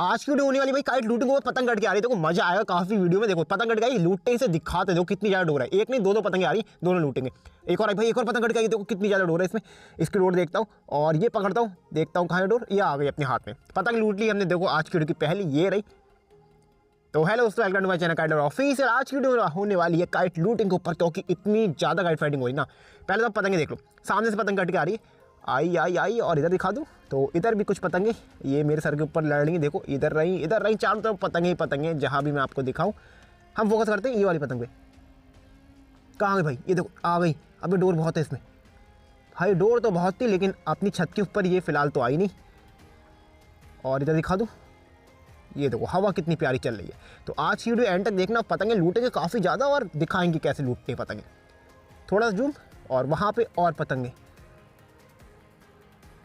आज की वीडियो होने वाली भाई काइट लूटिंग और पतंग कट के आ रही है। देखो मजा आएगा काफी वीडियो में। देखो पतंग कट के आई, लूटते से दिखाते देखो कितनी ज्यादा डोर है। एक नहीं दो पतंगे आ रही, दोनों लूटेंगे। एक और आई भाई, एक और पतंग कट के आई, देखो कितनी ज्यादा डोर है इसमें। इसकी डोर देखता हूँ और ये पकड़ता हूँ, देखता हूँ कहाँ है डोर। ये आ गई अपने हाथ में, पतंग लूट ली हमने। देखो आज की वीडियो की पहली ये रही। तो हेलो दोस्तों, welcome to my channel Kite official. आज की वीडियो होने वाली है काइट लूटिंग के ऊपर, क्योंकि इतनी ज्यादा काइट फाइटिंग हुई ना। पहले तो पतंगे देख लो, सामने से पतंग कट के आ रही है, आई आई आई। और इधर दिखा दूँ तो इधर भी कुछ पतंगे ये मेरे सर के ऊपर लड़ रही हैं। देखो इधर रही, चारों तरफ पतंगे ही पतंगे। जहाँ भी मैं आपको दिखाऊं, हम फोकस करते हैं ये वाली पतंग पे। कहाँ गई भाई? ये देखो आ गई। अभी डोर बहुत है इसमें भाई, डोर तो बहुत थी, लेकिन अपनी छत के ऊपर ये फिलहाल तो आई नहीं। और इधर दिखा दूँ, ये देखो हवा कितनी प्यारी चल रही है। तो आज की वीडियो एंड तक देखना, पतंगे लूटेंगे काफ़ी ज़्यादा और दिखाएंगे कैसे लूटते हैं पतंगे। थोड़ा जूम, और वहाँ पे और पतंगे।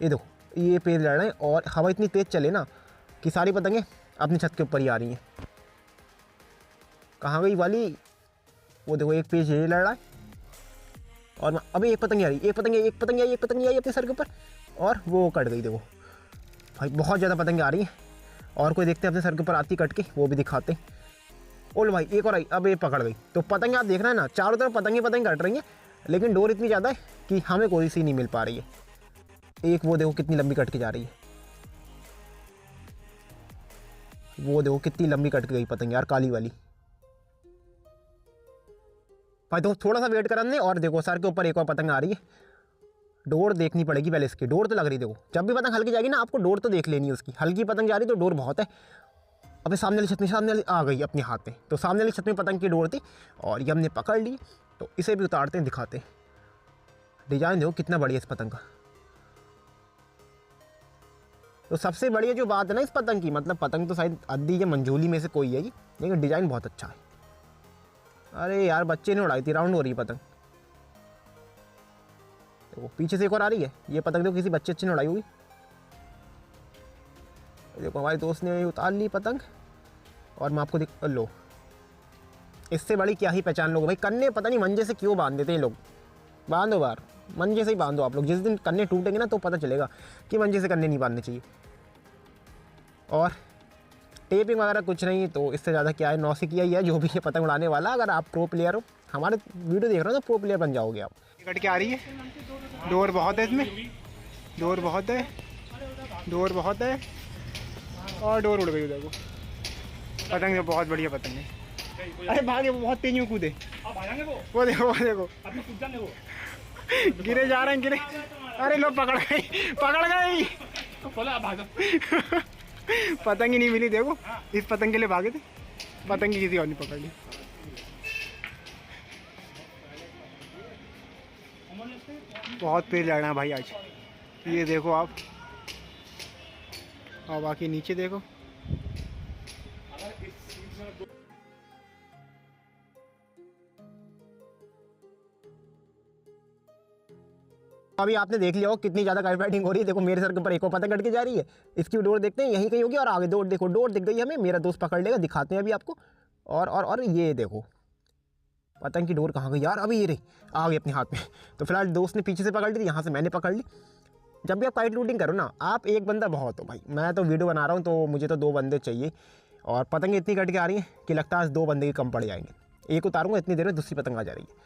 ये देखो ये पेड़ लड़ रहे हैं और हवा इतनी तेज़ चले ना कि सारी पतंगे अपनी छत के ऊपर ही आ रही हैं। कहाँ गई वाली? वो देखो एक पेड़ ये लड़ रहा है और अभी एक पतंग आ रही, एक पतंग आई अपने सर के ऊपर और वो कट गई। देखो भाई बहुत ज़्यादा पतंगे आ रही हैं। और कोई देखते हैं अपने सर के ऊपर आती कट के, वो भी दिखाते हैं। ओल भाई एक और आई, अब ये पकड़ गई। तो पतंग आप देख रहे हैं ना, चारों तरफ पतंगे कट रही हैं, लेकिन डोर इतनी ज़्यादा है कि हमें कोई सी नहीं मिल पा रही है। एक वो देखो कितनी लंबी कट के जा रही है, वो देखो कितनी लंबी कट के गई पतंग यार, काली वाली। भाई तो थोड़ा सा वेट कर हमने, और देखो सर के ऊपर एक और पतंग आ रही है। डोर देखनी पड़ेगी पहले इसकी, डोर तो लग रही। देखो जब भी पतंग हल्की जाएगी ना, आपको डोर तो देख लेनी है उसकी। हल्की पतंग जा रही तो डोर बहुत है। अबे सामने वाली छत में, सामने वाली आ गई अपने हाथ में। तो सामने वाली छत में पतंग की डोर थी और ये हमने पकड़ ली। तो इसे भी उतारते हैं, दिखाते हैं। डिजाइन देखो कितना बढ़िया इस पतंग का। तो सबसे बढ़िया जो बात है ना इस पतंग की, मतलब पतंग तो शायद अद्दी या मंजोली में से कोई है ये, लेकिन डिजाइन बहुत अच्छा है। अरे यार बच्चे ने उड़ाई थी, राउंड हो रही है पतंग। देखो पीछे से एक और आ रही है। ये पतंग देखो किसी बच्चे ने उड़ाई होगी। देखो हमारे दोस्त ने उतार ली पतंग और मैं आपको लो, इससे बड़ी क्या ही पहचान लोगे भाई। कन्ने पता नहीं मंजे से क्यों बांध देते हैं लोग। बांधो बाहर, मंजे से ही बांधो आप लोग। जिस दिन कन्ने टूटेंगे ना तो पता चलेगा कि मंजे से कन्ने नहीं बांधने चाहिए। और टेपिंग वगैरह कुछ नहीं, तो इससे ज़्यादा क्या है, नौसिखिया ही है जो भी है पतंग उड़ाने वाला। अगर आप प्रो प्लेयर हो, हमारे वीडियो देख रहे हो तो प्रो प्लेयर बन जाओगे आप। कट के आ रही है, डोर बहुत है इसमें, डोर बहुत है, डोर बहुत है और डोर उड़ गई। देखो पतंग बहुत बढ़िया पतंग है। अरे भागे, वो बहुत तेजी में कूदे। वो देखो, वो देखो गिरे जा रहे हैं, गिरे। अरे लोग पकड़ गई, पकड़ गई। पतंग ही नहीं मिली। देखो इस पतंग के लिए भागे थे, पतंग ही किसी और नहीं पकड़ ली। बहुत पेड़ लड़ रहा है भाई आज। ये देखो आप, और बाकी नीचे देखो। अभी आपने देख लिया हो कितनी ज़्यादा काइट फाइटिंग हो रही है। देखो मेरे सर के ऊपर एक और पतंग कट के जा रही है। इसकी डोर देखते हैं, यहीं कहीं होगी। और आगे डोर देखो, डोर दिख गई हमें, मेरा दोस्त पकड़ लेगा, दिखाते हैं अभी आपको। और ये देखो पतंग की डोर कहाँ गई यार? अभी ये रही, आ गई अपने हाथ में। तो फिलहाल दोस्त ने पीछे से पकड़ ली थी, यहाँ से मैंने पकड़ ली। जब भी आप काइट लूटिंग करो ना, आप एक बंदा बहुत हो भाई। मैं तो वीडियो बना रहा हूँ तो मुझे तो 2 बंदे चाहिए। और पतंग इतनी कट के आ रही हैं कि लगता है 2 बंदे ही कम पड़ जाएंगे। एक उतारूंगा, इतनी देर में दूसरी पतंग आ जा रही है।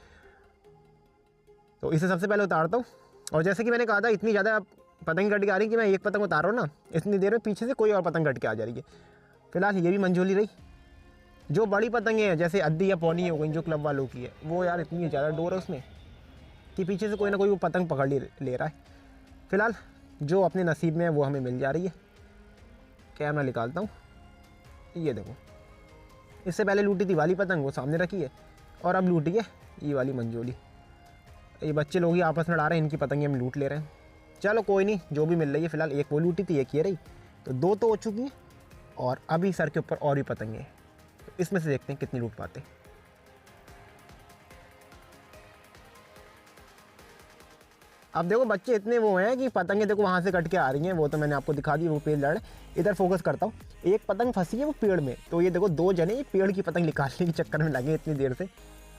तो इसे सबसे पहले उतारता हूँ। और जैसे कि मैंने कहा था, इतनी ज़्यादा पतंग कट के आ रही कि मैं एक पतंग उतार रहा हूँ ना, इतनी देर में पीछे से कोई और पतंग कट के आ जा रही है। फिलहाल ये भी मंजोली रही। जो बड़ी पतंगें हैं जैसे अद्दी या पौनी हो गई, जो क्लब वालों की है, वो यार इतनी ज़्यादा डोर है उसमें कि पीछे से कोई ना कोई वो पतंग पकड़ ले रहा है। फिलहाल जो अपने नसीब में है वो हमें मिल जा रही है। कैमरा निकालता हूँ, ये देखो। इससे पहले लूटी थी वाली पतंग, वो सामने रखी है। और अब लूटी है ये वाली मंजोली। ये बच्चे लोग ही आपस में लड़ा रहे हैं, इनकी पतंगे हम लूट ले रहे हैं। चलो कोई नहीं, जो भी मिल रही है। फिलहाल एक वो लूटी थी, एक ये रही, तो 2 तो हो चुकी हैं। और अभी सर के ऊपर और भी पतंगे हैं, तो इसमें से देखते हैं कितनी लूट पाते हैं। अब देखो बच्चे इतने वो हैं कि पतंगे देखो वहाँ से कट के आ रही हैं। वो तो मैंने आपको दिखा दी, वो पेड़ लड़। इधर फोकस करता हूँ, एक पतंग फंसी है वो पेड़ में। तो ये देखो 2 जने पेड़ की पतंग निकालने के चक्कर में लगे इतनी देर से,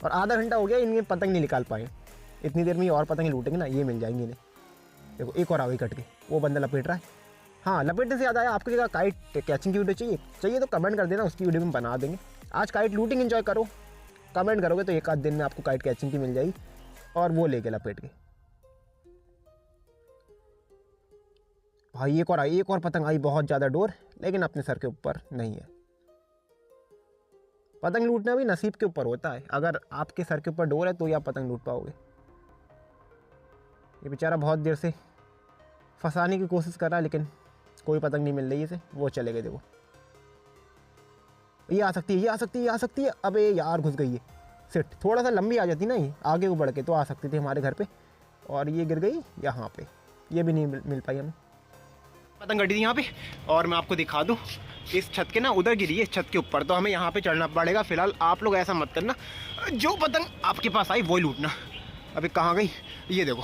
और आधा घंटा हो गया इनके पतंग नहीं निकाल पाए। इतनी देर में ये और पतंगे लूटेंगे ना, ये मिल जाएंगे इन्हें। देखो एक और आ गई कट के, वो बंदा लपेट रहा है। हाँ, लपेटने से याद आया, आपको जगह काइट कैचिंग की वीडियो चाहिए तो कमेंट कर देना, उसकी वीडियो में बना देंगे। आज काइट लूटिंग एंजॉय करो, कमेंट करोगे तो एक आध दिन में आपको काइट कैचिंग की मिल जाएगी और वो लेके लपेट के। भाई एक और पतंग आई, बहुत ज़्यादा डोर, लेकिन अपने सर के ऊपर नहीं है। पतंग लूटना भी नसीब के ऊपर होता है, अगर आपके सर के ऊपर डोर है तो ही आप पतंग लूट पाओगे। ये बेचारा बहुत देर से फंसाने की कोशिश कर रहा है, लेकिन कोई पतंग नहीं मिल रही है इसे, वो चले गए। देखो ये आ सकती है। अबे यार घुस गई है, सिट थोड़ा सा लंबी आ जाती ना, ये आगे को बढ़ के तो आ सकती थी हमारे घर पे, और ये गिर गई यहाँ पे, ये भी नहीं मिल पाई हमें। पतंग गड़ी थी यहाँ पे, और मैं आपको दिखा दूँ, इस छत के ना उधर गिरी है, छत के ऊपर, तो हमें यहाँ पे चढ़ना पड़ेगा। फिलहाल आप लोग ऐसा मत करना, जो पतंग आपके पास आई वही लूटना। अभी कहाँ गई, ये देखो,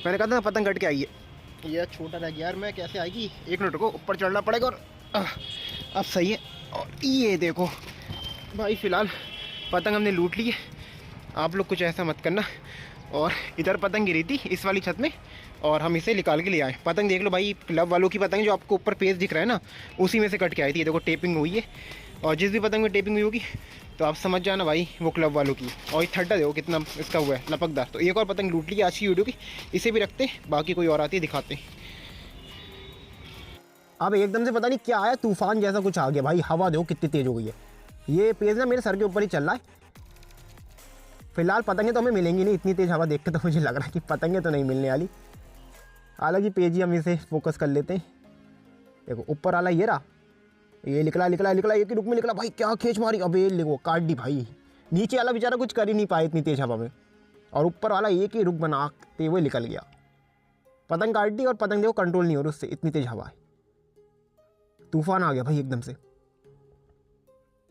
मैंने कहा था ना पतंग कट के आई है, ये छोटा रह गया यार, मैं कैसे आएगी, 1 मिनट को ऊपर चढ़ना पड़ेगा। और अब सही है। और ये देखो भाई, फ़िलहाल पतंग हमने लूट ली है। आप लोग कुछ ऐसा मत करना। और इधर पतंग गिरी थी इस वाली छत में, और हम इसे निकाल के ले आए। पतंग देख लो भाई, क्लब वालों की पतंग, जो आपको ऊपर पेज दिख रहा है ना, उसी में से कट के आई थी। ये देखो टेपिंग हुई है, और जिस भी पतंग में टेपिंग हुई होगी तो आप समझ जाना भाई वो क्लब वालों की। और ये ठड्डा देखो कितना इसका हुआ है, लपकदार। तो एक और पतंग लूट ली आज की वीडियो की, इसे भी रखते हैं, बाकी कोई और आती है दिखाते हैं। अब एकदम से पता नहीं क्या आया, तूफान जैसा कुछ आ गया भाई, हवा देखो कितनी तेज़ हो गई है। ये पेज ना मेरे सर के ऊपर ही चल रहा है। फिलहाल पतंगें तो हमें मिलेंगी नहीं, इतनी तेज़ हवा देख के तो मुझे लग रहा है कि पतंगें तो नहीं मिलने वाली। हालांकि पेज ही हम इसे फोकस कर लेते हैं। देखो ऊपर वाला ये रहा, ये निकला एक ही रुक में निकला भाई, क्या खींच मारी, अबे देखो काट दी भाई। नीचे वाला बेचारा कुछ कर ही नहीं पाया इतनी तेज़ हवा में, और ऊपर वाला एक ही रुक बनाते हुए निकल गया। पतंग काट दी, और पतंग देखो कंट्रोल नहीं हो रही उससे, इतनी तेज़ हवा है। तूफान आ गया भाई एकदम से।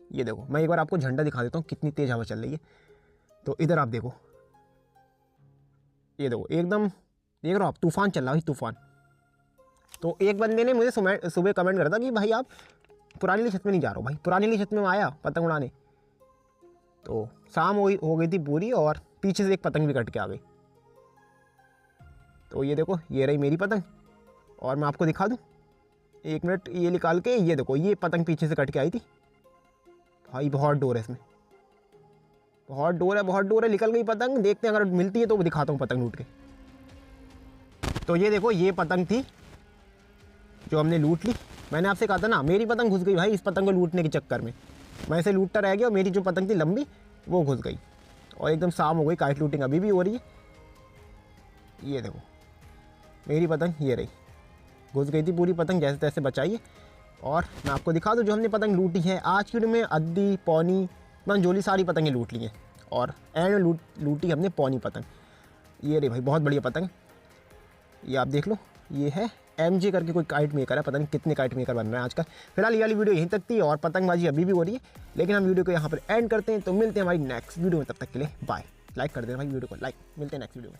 ये देखो, मैं एक बार आपको झंडा दिखा देता हूँ, कितनी तेज़ हवा चल रही है। तो इधर आप देखो, ये देखो एकदम देख रहे हो आप, तूफान चल रहा है तूफान। तो एक बंदे ने मुझे सुबह कमेंट करा था कि भाई आप पुरानी वाली छत में नहीं जा रहे हो। भाई पुरानी वाली छत में आया पतंग उड़ाने, तो शाम हो गई थी पूरी, और पीछे से एक पतंग भी कट के आ गई। तो ये देखो, ये रही मेरी पतंग, और मैं आपको दिखा दूँ 1 मिनट, ये निकाल के, ये देखो ये पतंग पीछे से कट के आई थी भाई। बहुत डोर है इसमें, बहुत डोर है, निकल गई पतंग। देखते हैं अगर मिलती है तो दिखाता हूँ पतंग लूट के। तो ये देखो, ये पतंग थी जो हमने लूट ली। मैंने आपसे कहा था ना, मेरी पतंग घुस गई भाई इस पतंग को लूटने के चक्कर में। मैं इसे लूटता रह गया, और मेरी जो पतंग थी लंबी वो घुस गई, और एकदम शाम हो गई। काइट लूटिंग अभी भी हो रही है। ये देखो मेरी पतंग, ये रही, घुस गई थी पूरी पतंग, जैसे तैसे बचाइए। और मैं आपको दिखा दूँ जो हमने पतंग लूटी है आज की वीडियो में, अद्दी पौनी मंजोली सारी पतंगें लूट ली हैं, और एंड में लूटी हमने पौनी पतंग। ये रही भाई, बहुत बढ़िया पतंग। ये आप देख लो, ये है MJ करके कोई काइट मेकर है, पता नहीं कितने काइट मेकर बन रहे हैं आजकल। फिलहाल ये वाली वीडियो यहीं तक थी, और पतंगबाजी अभी भी हो रही है, लेकिन हम वीडियो को यहाँ पर एंड करते हैं। तो मिलते हैं हमारी नेक्स्ट वीडियो में, तब तक के लिए बाय। लाइक कर देना भाई वीडियो को, लाइक। मिलते हैं नेक्स्ट वीडियो में।